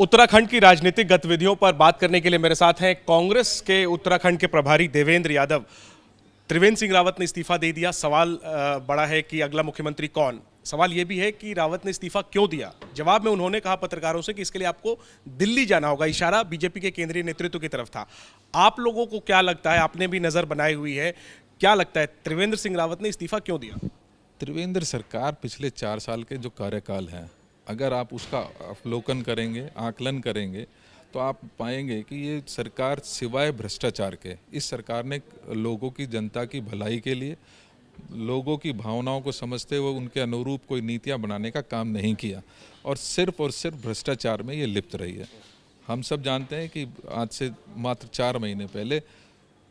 उत्तराखंड की राजनीतिक गतिविधियों पर बात करने के लिए मेरे साथ हैं कांग्रेस के उत्तराखंड के प्रभारी देवेंद्र यादव। त्रिवेंद्र सिंह रावत ने इस्तीफा दे दिया। सवाल बड़ा है कि अगला मुख्यमंत्री कौन। सवाल यह भी है कि रावत ने इस्तीफा क्यों दिया। जवाब में उन्होंने कहा पत्रकारों से कि इसके लिए आपको दिल्ली जाना होगा। इशारा बीजेपी के केंद्रीय नेतृत्व की तरफ था। आप लोगों को क्या लगता है, आपने भी नजर बनाई हुई है, क्या लगता है त्रिवेंद्र सिंह रावत ने इस्तीफा क्यों दिया? त्रिवेंद्र सरकार पिछले 4 साल के जो कार्यकाल है, अगर आप उसका अवलोकन करेंगे, आकलन करेंगे, तो आप पाएंगे कि ये सरकार सिवाय भ्रष्टाचार के, इस सरकार ने लोगों की, जनता की भलाई के लिए, लोगों की भावनाओं को समझते हुए उनके अनुरूप कोई नीतियां बनाने का काम नहीं किया और सिर्फ भ्रष्टाचार में ये लिप्त रही है। हम सब जानते हैं कि आज से मात्र 4 महीने पहले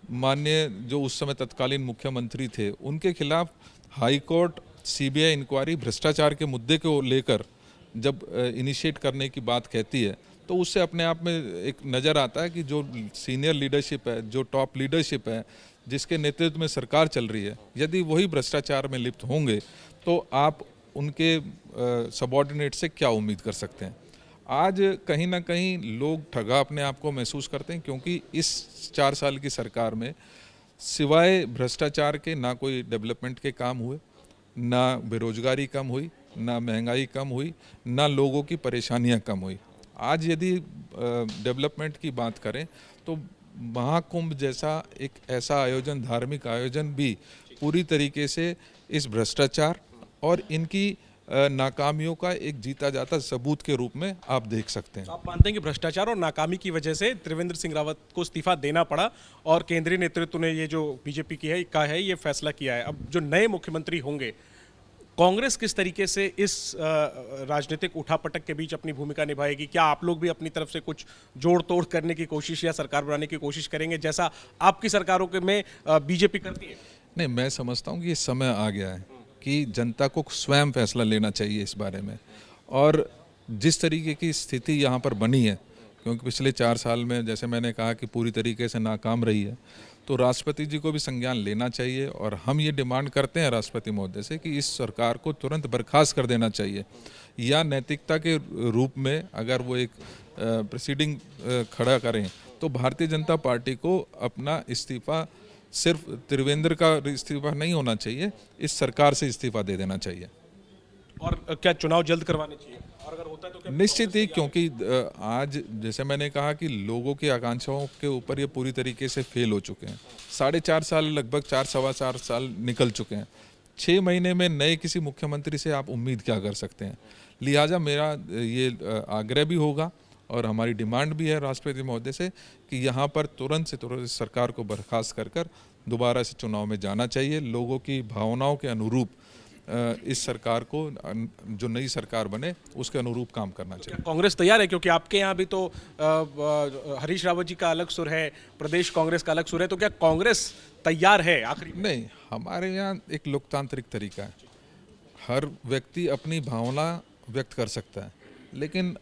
माननीय जो उस समय तत्कालीन मुख्यमंत्री थे, उनके खिलाफ हाई कोर्ट सीबीआई इंक्वायरी भ्रष्टाचार के मुद्दे को लेकर जब इनिशिएट करने की बात कहती है, तो उससे अपने आप में एक नज़र आता है कि जो सीनियर लीडरशिप है, जो टॉप लीडरशिप है, जिसके नेतृत्व में सरकार चल रही है, यदि वही भ्रष्टाचार में लिप्त होंगे तो आप उनके सबॉर्डिनेट से क्या उम्मीद कर सकते हैं। आज कहीं ना कहीं लोग ठगा अपने आप को महसूस करते हैं, क्योंकि इस 4 साल की सरकार में सिवाय भ्रष्टाचार के ना कोई डेवलपमेंट के काम हुए, ना बेरोजगारी कम हुई, ना महंगाई कम हुई, ना लोगों की परेशानियां कम हुई। आज यदि डेवलपमेंट की बात करें तो महाकुंभ जैसा एक ऐसा आयोजन, धार्मिक आयोजन भी पूरी तरीके से इस भ्रष्टाचार और इनकी नाकामियों का एक जीता जाता सबूत के रूप में आप देख सकते हैं। आप मानते हैं कि भ्रष्टाचार और नाकामी की वजह से त्रिवेंद्र सिंह रावत को इस्तीफा देना पड़ा और केंद्रीय नेतृत्व ने, ये जो बीजेपी की है, का है, ये फैसला किया है। अब जो नए मुख्यमंत्री होंगे, कांग्रेस किस तरीके से इस राजनीतिक उठापटक के बीच अपनी भूमिका निभाएगी? क्या आप लोग भी अपनी तरफ से कुछ जोड़ तोड़ करने की कोशिश या सरकार बनाने की कोशिश करेंगे, जैसा आपकी सरकारों के में बीजेपी करती है? नहीं, मैं समझता हूँ कि ये समय आ गया है कि जनता को स्वयं फैसला लेना चाहिए इस बारे में। और जिस तरीके की स्थिति यहाँ पर बनी है, क्योंकि पिछले 4 साल में, जैसे मैंने कहा, कि पूरी तरीके से नाकाम रही है, तो राष्ट्रपति जी को भी संज्ञान लेना चाहिए। और हम ये डिमांड करते हैं राष्ट्रपति महोदय से कि इस सरकार को तुरंत बर्खास्त कर देना चाहिए, या नैतिकता के रूप में अगर वो एक प्रोसीडिंग खड़ा करें तो भारतीय जनता पार्टी को अपना इस्तीफा, सिर्फ त्रिवेंद्र का इस्तीफा नहीं होना चाहिए, इस सरकार से इस्तीफा दे देना चाहिए। और क्या चुनाव जल्द करवाने चाहिए? और अगर होता है तो क्या? निश्चित ही, क्योंकि आज जैसे मैंने कहा कि लोगों की आकांक्षाओं के ऊपर ये पूरी तरीके से फेल हो चुके हैं। 4.5 साल, लगभग 4-4.25 साल निकल चुके हैं। 6 महीने में नए किसी मुख्यमंत्री से आप उम्मीद क्या कर सकते हैं? लिहाजा मेरा ये आग्रह भी होगा और हमारी डिमांड भी है राष्ट्रपति महोदय से कि यहाँ पर तुरंत से तुरंत सरकार को बर्खास्त कर दोबारा से चुनाव में जाना चाहिए। लोगों की भावनाओं के अनुरूप इस सरकार को, जो नई सरकार बने, उसके अनुरूप काम करना चाहिए। कांग्रेस तैयार है? क्योंकि आपके यहाँ भी तो हरीश रावत जी का अलग सुर है, प्रदेश कांग्रेस का अलग सुर है, तो क्या कांग्रेस तैयार है आखिरी? नहीं, हमारे यहाँ एक लोकतांत्रिक तरीका है। हर व्यक्ति अपनी भावना व्यक्त कर सकता है, लेकिन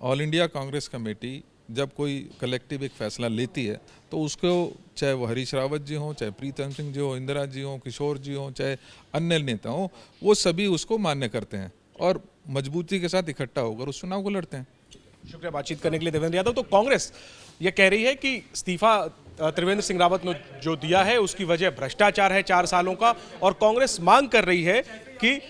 ऑल इंडिया कांग्रेस कमेटी जब कोई कलेक्टिव एक फैसला लेती है तो उसको, चाहे वो हरीश रावत जी हों, चाहे प्रीतम सिंह जी हों, इंदिरा जी हों, किशोर जी हों, चाहे अन्य नेता हों, वो सभी उसको मान्य करते हैं और मजबूती के साथ इकट्ठा होकर उस चुनाव को लड़ते हैं। शुक्रिया बातचीत करने के लिए देवेंद्र यादव। तो कांग्रेस ये कह रही है कि इस्तीफा त्रिवेंद्र सिंह रावत ने जो दिया है उसकी वजह भ्रष्टाचार है 4 सालों का, और कांग्रेस मांग कर रही है कि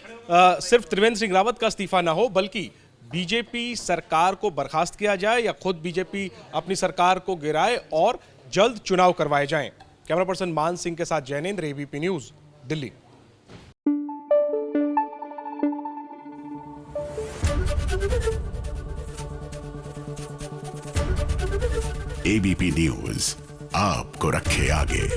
सिर्फ त्रिवेंद्र सिंह रावत का इस्तीफा ना हो, बल्कि बीजेपी सरकार को बर्खास्त किया जाए या खुद बीजेपी अपनी सरकार को गिराए और जल्द चुनाव करवाए जाएं। कैमरा पर्सन मान सिंह के साथ Jainendra, ABP news, Delhi. ABP news आपको रखे आगे।